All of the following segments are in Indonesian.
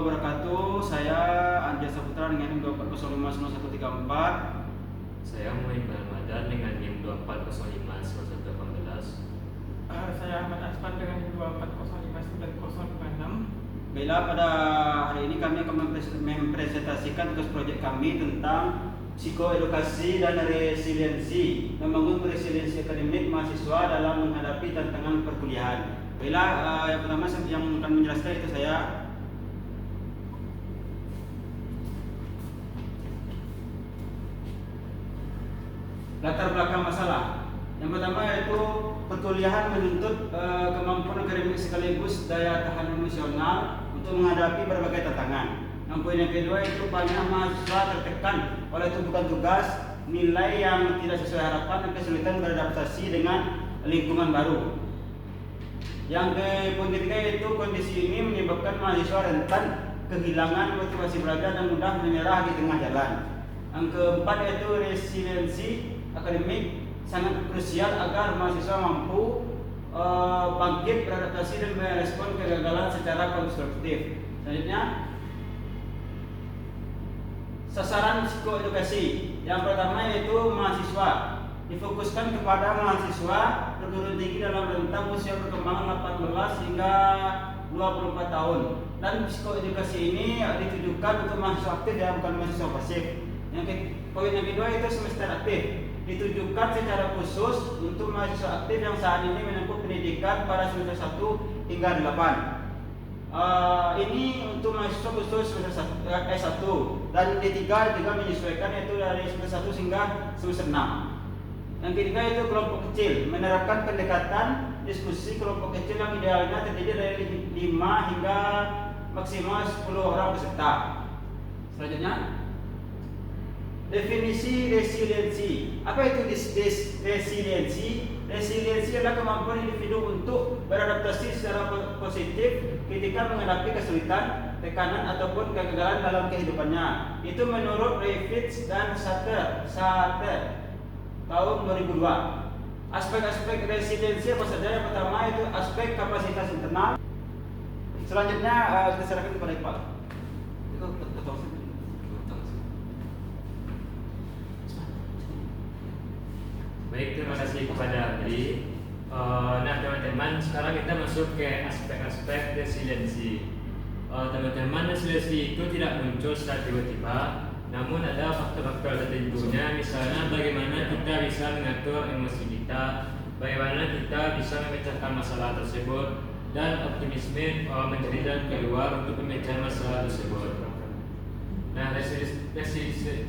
wabarakatuh. Saya Anjas Saputra dengan NIM 240500134. Saya Muhammad Ramadan dengan NIM 2405118. Saya Ahmad Aspan dengan NIM 2405906. Baiklah, pada hari ini kami akan mempresentasikan tugas proyek kami tentang psikoedukasi dan resiliensi, membangun resiliensi akademik mahasiswa dalam menghadapi tantangan perkuliahan. Baiklah, yang pertama yang akan menjelaskan itu saya. Latar belakang masalah. Yang pertama yaitu perkuliahan menuntut kemampuan akademik sekaligus daya tahan emosional untuk menghadapi berbagai tantangan. Yang poin yang kedua itu banyak mahasiswa tertekan oleh tumpukan tugas, nilai yang tidak sesuai harapan dan kesulitan beradaptasi dengan lingkungan baru. Yang poin ketiga yaitu kondisi ini menyebabkan mahasiswa rentan kehilangan motivasi belajar dan mudah menyerah di tengah jalan. Yang keempat yaitu resiliensi akademik sangat krusial agar mahasiswa mampu bangkit, beradaptasi dan merespon kegagalan secara konstruktif. Selanjutnya, sasaran psikoedukasi. Yang pertama yaitu mahasiswa. Difokuskan kepada mahasiswa perguruan tinggi dalam rentang usia perkembangan 18 hingga 24 tahun. Dan psikoedukasi ini ditujukan untuk mahasiswa aktif ya, bukan mahasiswa pasif. Poin yang kedua itu semester aktif. Ditujukan secara khusus untuk mahasiswa aktif yang saat ini menempuh pendidikan pada semester 1 hingga 8. Ini untuk mahasiswa khusus semester S1 dan D3 juga menyesuaikan yaitu dari semester 1 hingga semester 6. Yang ketiga itu kelompok kecil, menerapkan pendekatan diskusi kelompok kecil yang idealnya terdiri dari 5 hingga maksimal 10 orang peserta. Selanjutnya, definisi resiliensi. Apa itu resiliensi? Resiliensi adalah kemampuan individu untuk beradaptasi secara positif ketika menghadapi kesulitan, tekanan ataupun kegagalan dalam kehidupannya. Itu menurut Revitz dan Sater tahun 2002. Aspek-aspek resiliensi apa saja? Yang pertama itu aspek kapasitas internal. Selanjutnya kita serahkan kepada Iqbal. Baik, terima kasih kepada Andri. Nah teman-teman, sekarang kita masuk ke aspek-aspek resiliensi. Teman-teman, resiliensi itu tidak muncul secara tiba-tiba, namun ada faktor-faktor tertentunya. Misalnya bagaimana kita bisa mengatur emosi kita, bagaimana kita bisa memecahkan masalah tersebut, dan optimisme menjadi jalan keluar untuk memecahan masalah tersebut. Nah,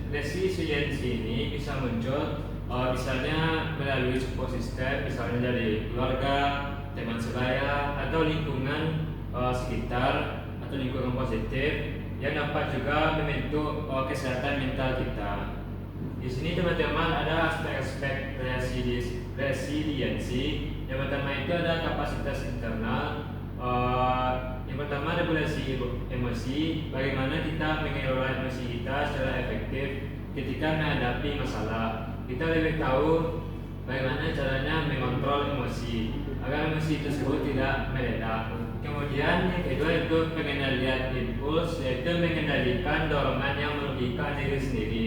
resiliensi ini bisa muncul misalnya melalui support system, misalnya dari keluarga, teman sebaya, atau lingkungan sekitar, atau lingkungan positif yang dapat juga membentuk kesehatan mental kita. Di sini teman-teman ada aspek-aspek resiliensi. Yang pertama itu ada kapasitas internal. Yang pertama regulasi emosi, bagaimana kita mengelola emosi kita secara efektif ketika menghadapi masalah. Kita lebih tahu bagaimana caranya mengontrol emosi agar emosi tersebut tidak meledak. Kemudian yang kedua itu pengendalian impuls, yaitu mengendalikan dorongan yang merugikan diri sendiri.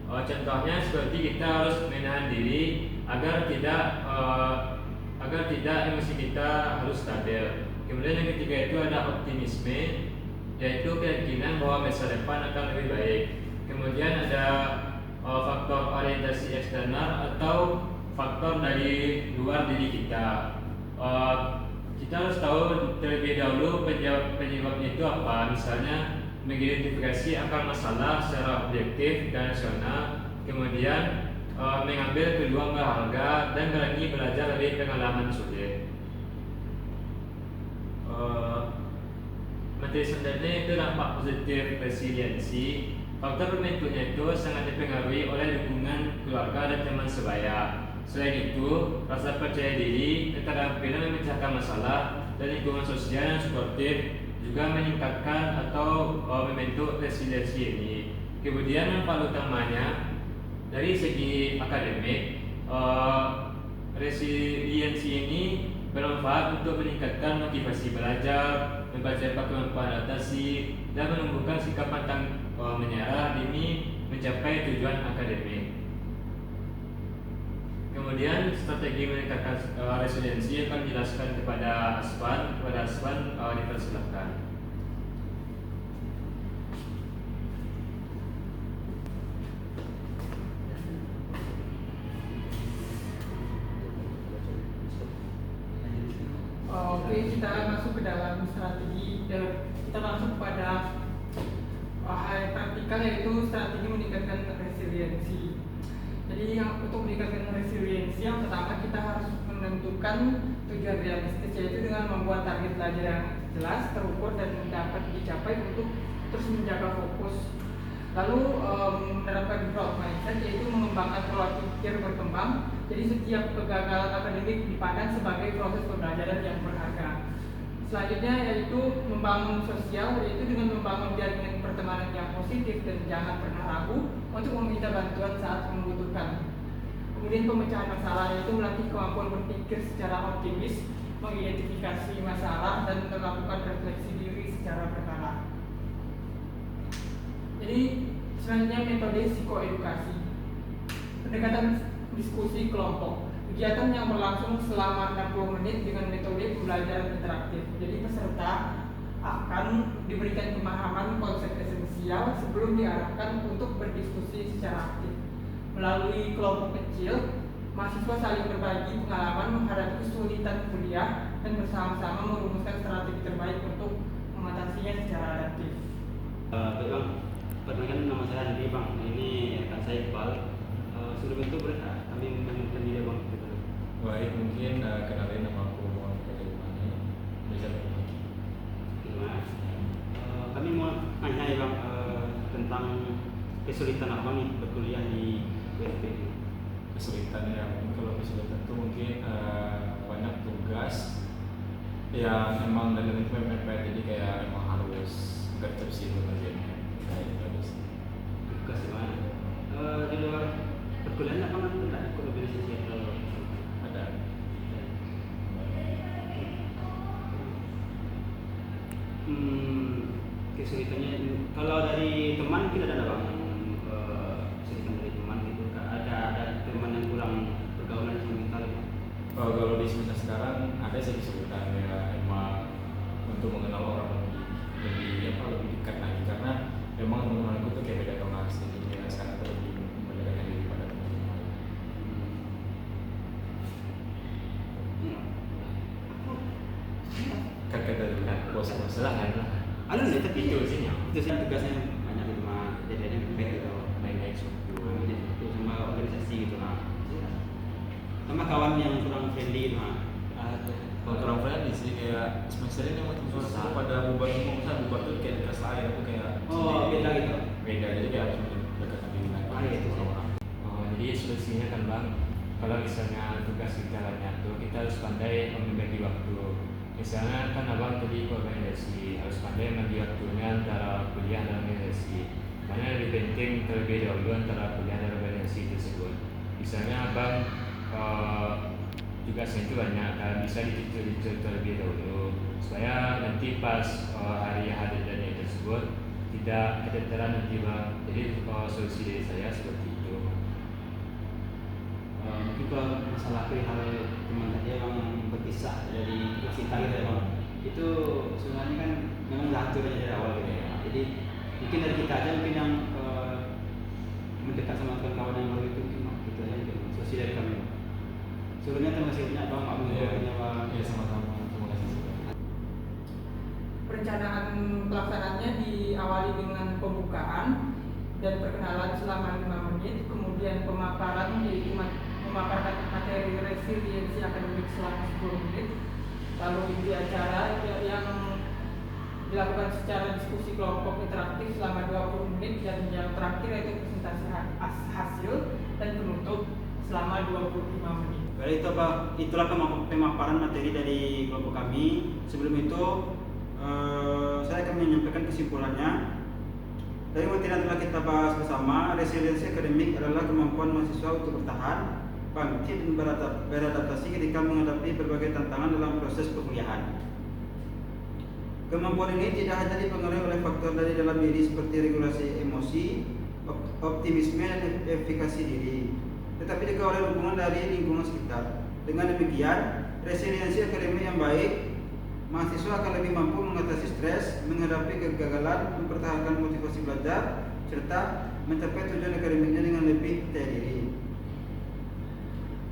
Contohnya seperti kita harus menahan diri agar tidak emosi kita harus stabil. Kemudian yang ketiga itu ada optimisme, yaitu keyakinan bahwa masa depan akan lebih baik. Kemudian ada faktor orientasi eksternal atau faktor dari luar diri kita. Kita harus tahu terlebih dahulu penyebabnya itu apa. Misalnya mengidentifikasi akar masalah secara objektif dan rasional, kemudian mengambil peluang berharga dan berani belajar dari pengalaman sulit. Materi sebenarnya itu dampak positif resiliensi. Faktor pembentuknya itu sangat dipengaruhi oleh lingkungan keluarga dan teman sebaya. Selain itu, rasa percaya diri, keterampilan memecahkan masalah, dan lingkungan sosial yang suportif juga meningkatkan atau membentuk resiliensi ini. Kemudian manfaat utamanya dari segi akademik, resiliensi ini bermanfaat untuk meningkatkan motivasi belajar, mempercepat kemampuan adaptasi, dan menumbuhkan sikap pantang menyerah demi mencapai tujuan akademik. Kemudian strategi meningkatkan resiliensi akan dijelaskan kepada Aswan. Dipersilakan. Oke, kita masuk ke dalam strategi dan kita masuk pada hal yang praktikal, yaitu strategi meningkatkan resiliensi. Jadi untuk meningkatkan resiliensi, yang pertama kita harus menentukan tujuan realistis, yaitu dengan membuat target belajar yang jelas, terukur, dan dapat dicapai untuk terus menjaga fokus. Lalu menerapkan growth mindset, yaitu mengembangkan pola pikir berkembang. Jadi setiap kegagalan akademik dipandang sebagai proses pembelajaran yang berharga. Selanjutnya yaitu membangun sosial, yaitu dengan membangun jaringan pertemanan yang positif dan jangan pernah ragu untuk meminta bantuan saat membutuhkan. Kemudian pemecahan masalah, yaitu melatih kemampuan berpikir secara optimis, mengidentifikasi masalah, dan melakukan refleksi diri secara berkala. Jadi selanjutnya metode psikoedukasi, pendekatan diskusi kelompok, kegiatan yang berlangsung selama 60 menit dengan metode pembelajaran interaktif. Jadi peserta akan diberikan pemahaman konsep esensial sebelum diarahkan untuk berdiskusi secara aktif. Melalui kelompok kecil, mahasiswa saling berbagi pengalaman menghadapi kesulitan kuliah dan bersama-sama merumuskan strategi terbaik untuk mengatasinya secara adaptif. Bang, perkenalkan nama saya Andri, Bang. Ini rekan saya Iqbal. Sebelum itu boleh kami mengenalkan diri, Bang? Baik, mungkin kenalin nama aku Muhammad Kalimani. Bisa berbagi. Mas, kami mau nanya ya, Bang, tentang kesulitan apa nih berkuliah di UNP? Kesulitan ya, mungkin kalau kesulitan itu mungkin banyak tugas yang emang dalam itu mepet, jadi kayak emang harus gercep sih ngerjainnya. Kayak gitu sih. Tugas gimana? Di luar perkuliahan apa kan tidak ikut organisasi atau Ada. Kesulitannya kalau dari teman kita ada, Bang, kesulitan dari teman gitu, ada teman yang kurang pergaulan sama kita gitu. Kalau di semester sekarang ada sih kesulitan ya, emang untuk mengenal orang lebih dekat lagi, karena emang teman-temanku tuh kayak beda kelas, jadi kayak sekarang tuh lebih mendekatkan diri pada teman-teman. Kan kata dulu kan puasa lah kan. Ada nih, tapi Itu sih ya. itu sih tugasnya banyak gitu, mah jadinya baik gitu, Baik-baik suatu. itu sama organisasi gitu, nah sama kawan yang kurang friendly gitu, nah. Kalau kurang friendly sih kayak semester ini emang Susah. susah pada bubar semua, misalnya bubar tuh kayak di kelas lain aku kayak Oh, beda gitu. beda, jadi kayak harus mendekatkan diri lagi Ah, gitu. orang-orang. Jadi solusinya kan Bang, kalau misalnya tugas kita banyak tuh kita harus pandai membagi waktu. Misalnya kan Abang tadi organisasi, harus pandai membagi waktunya antara kuliah dan organisasi. Mana lebih penting terlebih dahulu antara kuliah dan organisasi tersebut. Misalnya Abang tugasnya itu banyak, kan bisa dicicil terlebih dahulu supaya nanti pas hari hari dan tersebut tidak keteteran nanti Bang. Jadi solusi dari saya seperti itu. Mungkin kalau masalah perihal teman tadi yang berpisah dari kelas kita gitu ya, Bang, itu sebenarnya kan memang udah atur aja dari awal gitu ya. Jadi mungkin dari kita aja mungkin yang mendekat sama kawan-kawan yang baru itu mungkin gitu aja gitu. Solusi dari kami. Sebenarnya terima kasih banyak, Bang, Pak Iya, Bang. iya sama-sama. Terima kasih. Perencanaan pelaksanaannya diawali dengan pembukaan dan perkenalan selama 5 menit, kemudian pemaparan, yaitu memaparkan materi resiliensi akademik selama 10 menit, lalu inti acara yang dilakukan secara diskusi kelompok interaktif selama 20 menit, dan yang terakhir yaitu presentasi hasil dan penutup selama 25 menit. Baik, itulah pemaparan materi dari kelompok kami. Sebelum itu saya akan menyampaikan kesimpulannya. Dari materi yang telah kita bahas bersama, resiliensi akademik adalah kemampuan mahasiswa untuk bertahan, bangkit, dan beradaptasi ketika menghadapi berbagai tantangan dalam proses perkuliahan. Kemampuan ini tidak hanya dipengaruhi oleh faktor dari dalam diri seperti regulasi emosi, optimisme, dan efikasi diri, tetapi juga oleh hubungan dari lingkungan sekitar. Dengan demikian, resiliensi akademik yang baik, mahasiswa akan lebih mampu mengatasi stres, menghadapi kegagalan, mempertahankan motivasi belajar, serta mencapai tujuan akademiknya dengan lebih percaya diri.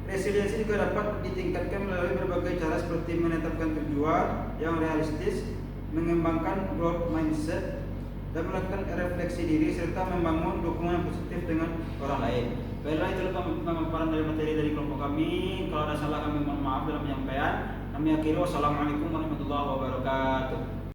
Resiliensi juga dapat ditingkatkan melalui berbagai cara seperti menetapkan tujuan yang realistis, mengembangkan growth mindset, dan melakukan refleksi diri serta membangun dukungan positif dengan orang lain. Baiklah, itu pemaparan dari materi dari kelompok kami. Kalau ada salah kami mohon maaf dalam penyampaian. Kami akhiri. Wassalamualaikum warahmatullahi wabarakatuh.